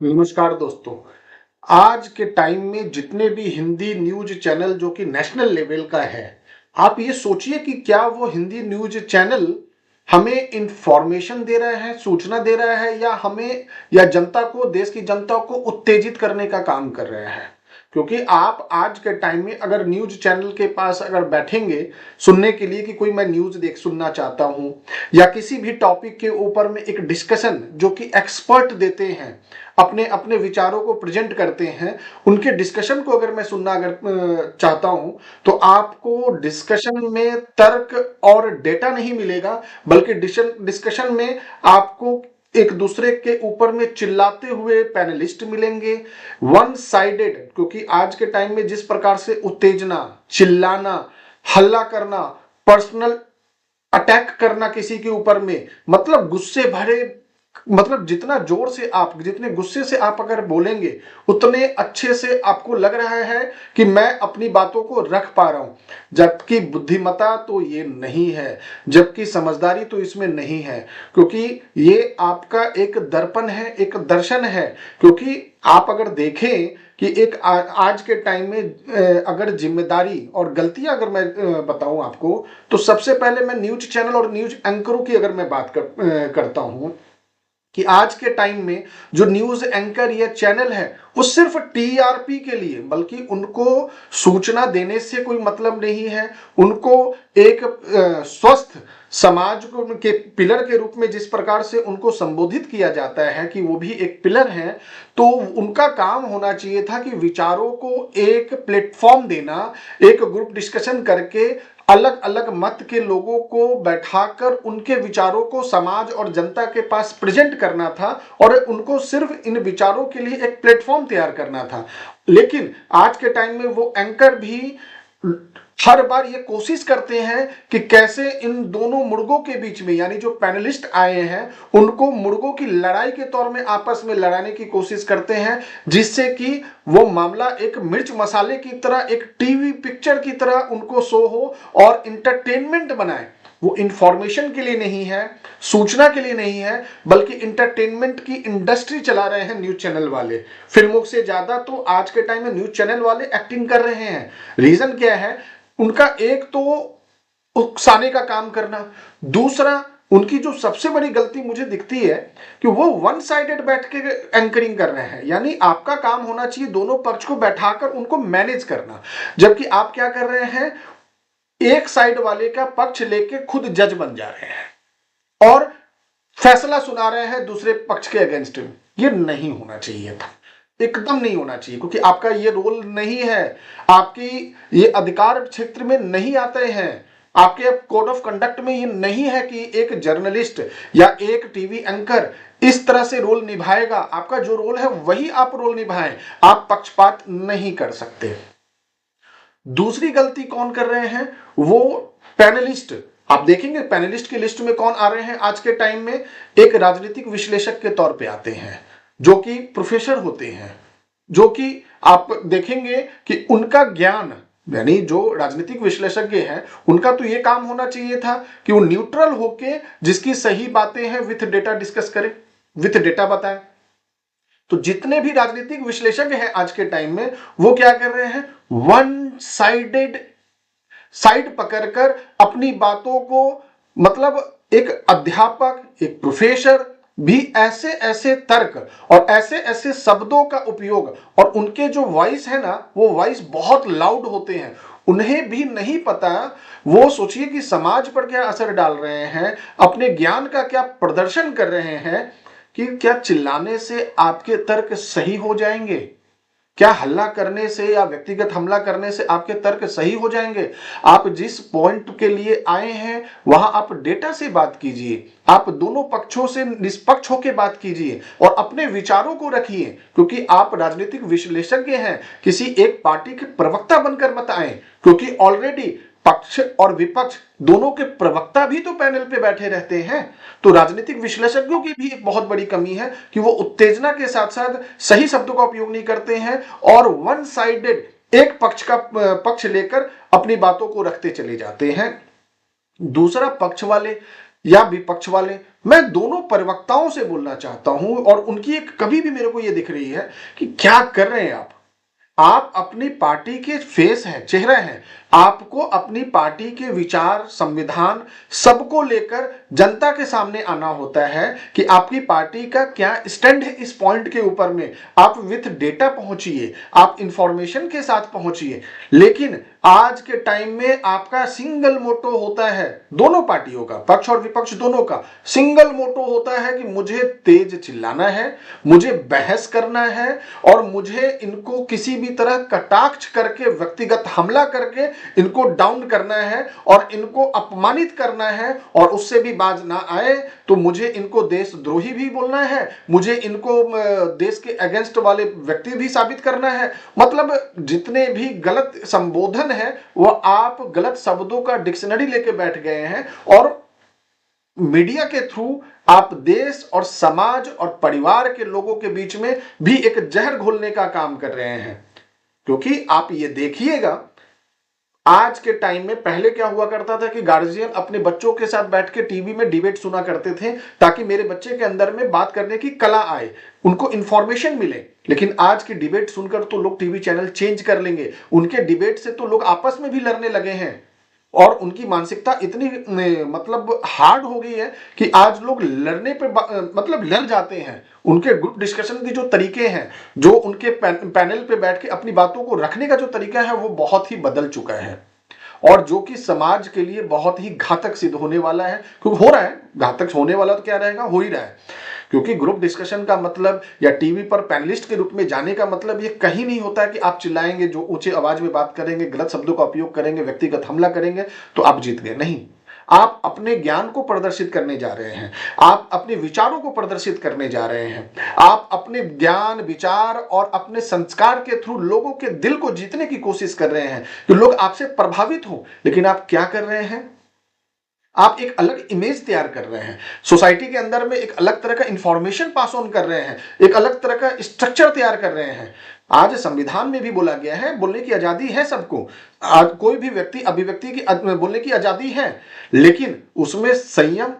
नमस्कार दोस्तों। आज के टाइम में जितने भी हिंदी न्यूज़ चैनल जो कि नेशनल लेवल का है, आप ये सोचिए कि क्या वो हिंदी न्यूज़ चैनल हमें इंफॉर्मेशन दे रहा है, सूचना दे रहा है या हमें या जनता को, देश की जनता को उत्तेजित करने का काम कर रहा है। क्योंकि आप आज के टाइम में अगर न्यूज़ चैनल के पास अगर बैठेंगे सुनने के लिए कि कोई मैं न्यूज़ सुनना चाहता हूं या किसी भी टॉपिक के ऊपर में एक डिस्कशन जो कि एक्सपर्ट देते हैं, अपने अपने विचारों को प्रेजेंट करते हैं, उनके डिस्कशन को अगर मैं सुनना चाहता हूं तो आपको डिस्कशन में तर्क और डेटा नहीं मिलेगा, बल्कि डिस्कशन में आपको एक दूसरे के ऊपर में चिल्लाते हुए पैनलिस्ट मिलेंगे, वन साइडेड। क्योंकि आज के टाइम में जिस प्रकार से उत्तेजना, चिल्लाना, हल्ला करना, पर्सनल अटैक करना किसी के ऊपर में, मतलब गुस्से भरे, मतलब जितना जोर से आप, जितने गुस्से से आप अगर बोलेंगे उतने अच्छे से आपको लग रहा है कि मैं अपनी बातों को रख पा रहा हूं, जबकि बुद्धिमता तो ये नहीं है, जबकि समझदारी तो इसमें नहीं है। क्योंकि ये आपका एक दर्पण है, एक दर्शन है। क्योंकि आप अगर देखें कि एक आज के टाइम में अगर जिम्मेदारी और गलतियां अगर मैं बताऊं आपको, तो सबसे पहले मैं न्यूज चैनल और न्यूज एंकरों की अगर मैं बात करता हूं कि आज के टाइम में जो न्यूज एंकर या चैनल है वो सिर्फ टीआरपी के लिए, बल्कि उनको सूचना देने से कोई मतलब नहीं है। उनको एक स्वस्थ समाज को के पिलर के रूप में जिस प्रकार से उनको संबोधित किया जाता है कि वो भी एक पिलर है, तो उनका काम होना चाहिए था कि विचारों को एक प्लेटफॉर्म देना, एक ग्रुप डिस्कशन करके अलग अलग मत के लोगों को बैठाकर उनके विचारों को समाज और जनता के पास प्रेजेंट करना था और उनको सिर्फ इन विचारों के लिए एक प्लेटफॉर्म तैयार करना था। लेकिन आज के टाइम में वो एंकर भी हर बार ये कोशिश करते हैं कि कैसे इन दोनों मुर्गों के बीच में, यानी जो पैनलिस्ट आए हैं उनको मुर्गों की लड़ाई के तौर में आपस में लड़ाने की कोशिश करते हैं, जिससे कि वो मामला एक मिर्च मसाले की तरह, एक टीवी पिक्चर की तरह उनको शो हो और इंटरटेनमेंट बनाए। वो इंफॉर्मेशन के लिए नहीं है, सूचना के लिए नहीं है, बल्कि इंटरटेनमेंट की इंडस्ट्री चला रहे हैं न्यूज चैनल वाले। फिल्मों से ज्यादा तो आज के टाइम में न्यूज चैनल वाले एक्टिंग कर रहे हैं। रीजन क्या है? उनका एक तो उकसाने का काम करना, दूसरा उनकी जो सबसे बड़ी गलती मुझे दिखती है कि वो वन साइडेड बैठ के एंकरिंग कर रहे हैं। यानी आपका काम होना चाहिए दोनों पक्ष को बैठाकर उनको मैनेज करना, जबकि आप क्या कर रहे हैं, एक साइड वाले का पक्ष लेके खुद जज बन जा रहे हैं और फैसला सुना रहे हैं दूसरे पक्ष के अगेंस्ट में। ये नहीं होना चाहिए था, एकदम नहीं होना चाहिए, क्योंकि आपका ये रोल नहीं है, आपकी ये अधिकार क्षेत्र में नहीं आते हैं, आपके कोड ऑफ कंडक्ट में ये नहीं है कि एक जर्नलिस्ट या एक टीवी एंकर इस तरह से रोल निभाएगा। आपका जो रोल है वही आप रोल निभाएं, आप पक्षपात नहीं कर सकते। दूसरी गलती कौन कर रहे हैं? वो पैनलिस्ट। आप देखेंगे पैनलिस्ट की लिस्ट में कौन आ रहे हैं आज के टाइम में, एक राजनीतिक विश्लेषक के तौर पे आते हैं जो कि प्रोफेसर होते हैं, जो कि आप देखेंगे कि उनका ज्ञान, यानी जो राजनीतिक विश्लेषज्ञ हैं उनका तो ये काम होना चाहिए था कि वो न्यूट्रल होके जिसकी सही बातें हैं विथ डेटा डिस्कस करें, विथ डेटा बताएं। तो जितने भी राजनीतिक विश्लेषज्ञ हैं आज के टाइम में वो क्या कर रहे हैं, वन साइडेड साइड पकड़कर अपनी बातों को, मतलब एक अध्यापक, एक प्रोफेसर भी ऐसे ऐसे तर्क और ऐसे ऐसे शब्दों का उपयोग, और उनके जो वॉइस है ना वो वॉइस बहुत लाउड होते हैं, उन्हें भी नहीं पता। वो सोचिए कि समाज पर क्या असर डाल रहे हैं, अपने ज्ञान का क्या प्रदर्शन कर रहे हैं, कि क्या चिल्लाने से आपके तर्क सही हो जाएंगे, क्या हल्ला करने से या व्यक्तिगत हमला करने से आपके तर्क सही हो जाएंगे? आप जिस पॉइंट के लिए आए हैं वहां आप डेटा से बात कीजिए, आप दोनों पक्षों से निष्पक्ष होकर बात कीजिए और अपने विचारों को रखिए। क्योंकि आप राजनीतिक विश्लेषज्ञ हैं, किसी एक पार्टी के प्रवक्ता बनकर मत आए, क्योंकि ऑलरेडी पक्ष और विपक्ष दोनों के प्रवक्ता भी तो पैनल पे बैठे रहते हैं। तो राजनीतिक विश्लेषज्ञों की भी एक बहुत बड़ी कमी है कि वो उत्तेजना के साथ साथ सही शब्दों का उपयोग नहीं करते हैं और वन साइडेड एक पक्ष लेकर अपनी बातों को रखते चले जाते हैं। दूसरा, पक्ष वाले, या विपक्ष वाले, मैं दोनों प्रवक्ताओं से बोलना चाहता हूं और उनकी एक कभी भी मेरे को यह दिख रही है कि क्या कर रहे हैं आप अपनी पार्टी के फेस हैं, चेहरा हैं। आपको अपनी पार्टी के विचार, संविधान सबको लेकर जनता के सामने आना होता है कि आपकी पार्टी का क्या स्टैंड है इस पॉइंट के ऊपर में। आप विथ डेटा पहुंचिए, आप इंफॉर्मेशन के साथ पहुंचिए। लेकिन आज के टाइम में आपका सिंगल मोटो होता है, दोनों पार्टियों का, पक्ष और विपक्ष दोनों का सिंगल मोटो होता है कि मुझे तेज चिल्लाना है, मुझे बहस करना है और मुझे इनको किसी भी तरह कटाक्ष करके, व्यक्तिगत हमला करके इनको डाउन करना है और इनको अपमानित करना है। और उससे भी बाज ना आए तो मुझे इनको देशद्रोही भी बोलना है, मुझे इनको देश के अगेंस्ट वाले व्यक्ति भी साबित करना है। मतलब जितने भी गलत संबोधन है वो आप गलत शब्दों का डिक्शनरी लेके बैठ गए हैं और मीडिया के थ्रू आप देश और समाज और परिवार के लोगों के बीच में भी एक जहर घोलने का काम कर रहे हैं। क्योंकि आप ये देखिएगा, आज के टाइम में पहले क्या हुआ करता था कि गार्जियन अपने बच्चों के साथ बैठ के टीवी में डिबेट सुना करते थे ताकि मेरे बच्चे के अंदर में बात करने की कला आए, उनको इंफॉर्मेशन मिले। लेकिन आज की डिबेट सुनकर तो लोग टीवी चैनल चेंज कर लेंगे। उनके डिबेट से तो लोग आपस में भी लड़ने लगे हैं और उनकी मानसिकता इतनी मतलब हार्ड हो गई है कि आज लोग लड़ने पे मतलब लड़ जाते हैं। उनके ग्रुप डिस्कशन के जो तरीके हैं, जो उनके पैनल पे बैठ के अपनी बातों को रखने का जो तरीका है वो बहुत ही बदल चुका है और जो कि समाज के लिए बहुत ही घातक सिद्ध होने वाला है। क्योंकि हो रहा है, घातक होने वाला तो क्या रहेगा, हो ही रहा है। क्योंकि ग्रुप डिस्कशन का मतलब या टीवी पर पैनलिस्ट के रूप में जाने का मतलब ये कहीं नहीं होता है कि आप चिल्लाएंगे, जो ऊंचे आवाज में बात करेंगे, गलत शब्दों का उपयोग करेंगे, व्यक्तिगत हमला करेंगे तो आप जीत गए। नहीं, आप अपने ज्ञान को प्रदर्शित करने जा रहे हैं, आप अपने विचारों को प्रदर्शित करने जा रहे हैं, आप अपने ज्ञान, विचार और अपने संस्कार के थ्रू लोगों के दिल को जीतने की कोशिश कर रहे हैं कि लोग आपसे प्रभावित हो। लेकिन आप क्या कर रहे हैं, आप एक अलग इमेज तैयार कर रहे हैं, सोसाइटी के अंदर में एक अलग तरह का इंफॉर्मेशन पास ऑन कर रहे हैं, एक अलग तरह का स्ट्रक्चर तैयार कर रहे हैं। आज संविधान में भी बोला गया है, बोलने की आजादी है सबको, आज कोई भी व्यक्ति अभिव्यक्ति की बोलने की आजादी है, लेकिन उसमें संयम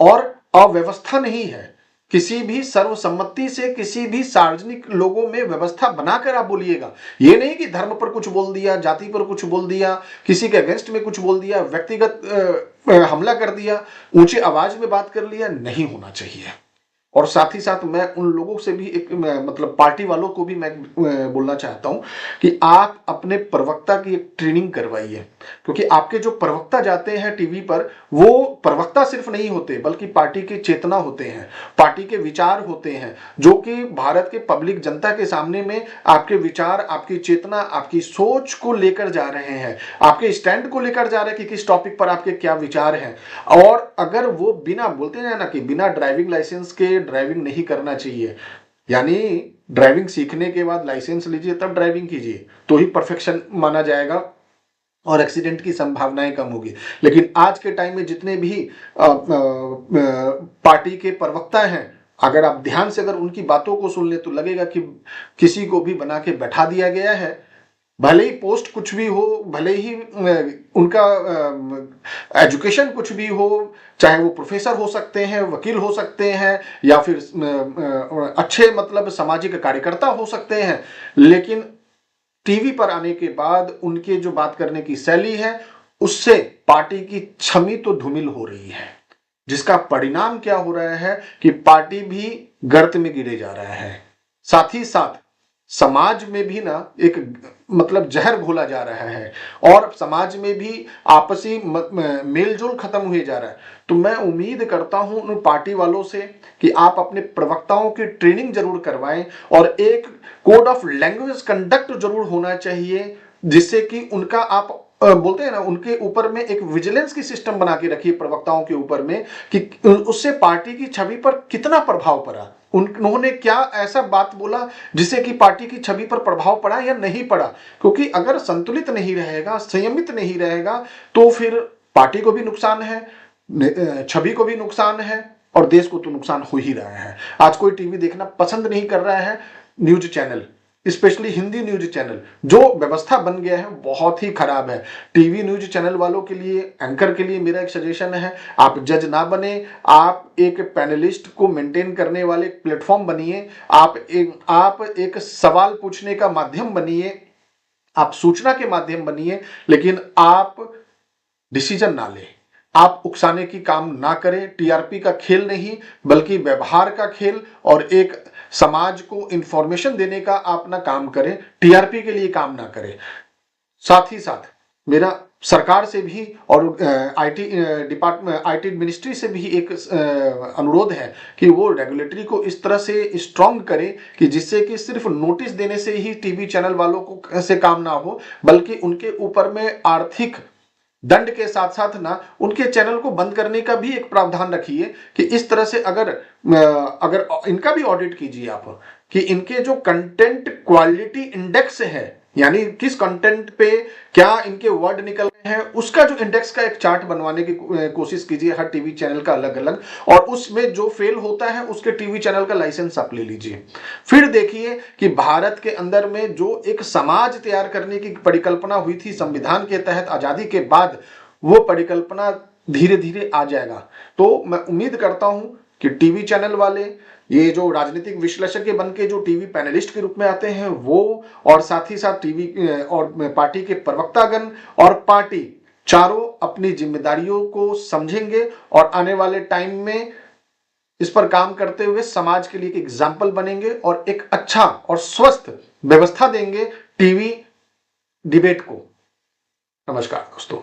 और अव्यवस्था नहीं है। किसी भी सर्वसम्मति से किसी भी सार्वजनिक लोगों में व्यवस्था बनाकर आप बोलिएगा। ये नहीं कि धर्म पर कुछ बोल दिया, जाति पर कुछ बोल दिया, किसी के अगेंस्ट में कुछ बोल दिया, व्यक्तिगत हमला कर दिया, ऊंचे आवाज में बात कर लिया, नहीं होना चाहिए। और साथ ही साथ मैं उन लोगों से भी एक मतलब पार्टी वालों को भी मैं बोलना चाहता हूं कि आप अपने प्रवक्ता की एक ट्रेनिंग करवाइए। क्योंकि आपके जो प्रवक्ता जाते हैं टीवी पर, वो प्रवक्ता सिर्फ नहीं होते बल्कि पार्टी की चेतना होते हैं, पार्टी के विचार होते हैं, जो कि भारत के पब्लिक जनता के सामने में आपके विचार, आपकी चेतना, आपकी सोच को लेकर जा रहे हैं, आपके स्टैंड को लेकर जा रहे हैं कि किस टॉपिक पर आपके क्या विचार हैं। और अगर वो बिना बोलते हैं ना कि बिना ड्राइविंग लाइसेंस के ड्राइविंग नहीं करना चाहिए, यानी ड्राइविंग सीखने के बाद लाइसेंस लीजिए तब ड्राइविंग कीजिए तो ही परफेक्शन माना जाएगा और एक्सीडेंट की संभावनाएं कम होगी। लेकिन आज के टाइम में जितने भी पार्टी के प्रवक्ता हैं, अगर आप ध्यान से अगर उनकी बातों को सुन ले तो लगेगा कि किसी को भी बना के बैठा दिया गया है। भले ही पोस्ट कुछ भी हो, भले ही उनका एजुकेशन कुछ भी हो, चाहे वो प्रोफेसर हो सकते हैं, वकील हो सकते हैं या फिर अच्छे मतलब सामाजिक कार्यकर्ता हो सकते हैं, लेकिन टीवी पर आने के बाद उनके जो बात करने की शैली है उससे पार्टी की छवि तो धूमिल हो रही है, जिसका परिणाम क्या हो रहा है कि पार्टी भी गर्त में गिरे जा रहा है। साथ ही साथ समाज में भी ना एक मतलब जहर घोला जा रहा है और समाज में भी आपसी मेलजोल खत्म हुए जा रहा है। तो मैं उम्मीद करता हूं उन पार्टी वालों से कि आप अपने प्रवक्ताओं की ट्रेनिंग जरूर करवाएं और एक कोड ऑफ लैंग्वेज कंडक्ट जरूर होना चाहिए, जिससे कि उनका आप बोलते हैं ना, उनके ऊपर में एक विजिलेंस की सिस्टम बना के रखिए प्रवक्ताओं के ऊपर में कि उससे पार्टी की छवि पर कितना प्रभाव पड़ा, उन्होंने क्या ऐसा बात बोला जिससे कि पार्टी की छवि पर प्रभाव पड़ा या नहीं पड़ा। क्योंकि अगर संतुलित नहीं रहेगा, संयमित नहीं रहेगा तो फिर पार्टी को भी नुकसान है, छवि को भी नुकसान है और देश को तो नुकसान हो ही रहा है। आज कोई टीवी देखना पसंद नहीं कर रहा है, news channel, specially Hindi news channel जो व्यवस्था बन गया है बहुत ही खराब है। टीवी न्यूज चैनल वालों के लिए, एंकर के लिए मेरा एक सजेशन है, आप जज ना बने, आप एक पैनलिस्ट को मेंटेन करने वाले प्लेटफॉर्म बनिए, आप एक सवाल पूछने का माध्यम बनिए, आप सूचना के माध्यम बनिए, लेकिन आप डिसीजन ना लें, आप उकसाने की काम ना करें। टीआरपी का खेल नहीं बल्कि व्यवहार का खेल और एक समाज को इंफॉर्मेशन देने का अपना काम करें, टीआरपी के लिए काम ना करें। साथ ही साथ मेरा सरकार से भी और आईटी डिपार्टमेंट, आईटी मिनिस्ट्री से भी एक अनुरोध है कि वो रेगुलेटरी को इस तरह से स्ट्रांग करे कि जिससे कि सिर्फ नोटिस देने से ही टीवी चैनल वालों को से काम ना हो, बल्कि उनके ऊपर में आर्थिक दंड के साथ साथ ना उनके चैनल को बंद करने का भी एक प्रावधान रखिए कि इस तरह से अगर इनका भी ऑडिट कीजिए आप कि इनके जो कंटेंट क्वालिटी इंडेक्स है, यानी किस कंटेंट पे क्या इनके वर्ड निकल रहे हैं, उसका जो इंडेक्स का एक चार्ट बनवाने की कोशिश कीजिए हर टीवी चैनल का अलग अलग, और उसमें जो फेल होता है उसके टीवी चैनल का लाइसेंस आप ले लीजिए। फिर देखिए कि भारत के अंदर में जो एक समाज तैयार करने की परिकल्पना हुई थी संविधान के तहत आजादी के बाद, वो परिकल्पना धीरे धीरे आ जाएगा। तो मैं उम्मीद करता हूं कि टीवी चैनल वाले, ये जो राजनीतिक विश्लेषक के बन के जो टीवी पैनलिस्ट के रूप में आते हैं वो, और साथ ही साथ टीवी और पार्टी के प्रवक्तागण और पार्टी चारों अपनी जिम्मेदारियों को समझेंगे और आने वाले टाइम में इस पर काम करते हुए समाज के लिए एक एग्जाम्पल बनेंगे और एक अच्छा और स्वस्थ व्यवस्था देंगे टीवी डिबेट को। नमस्कार दोस्तों।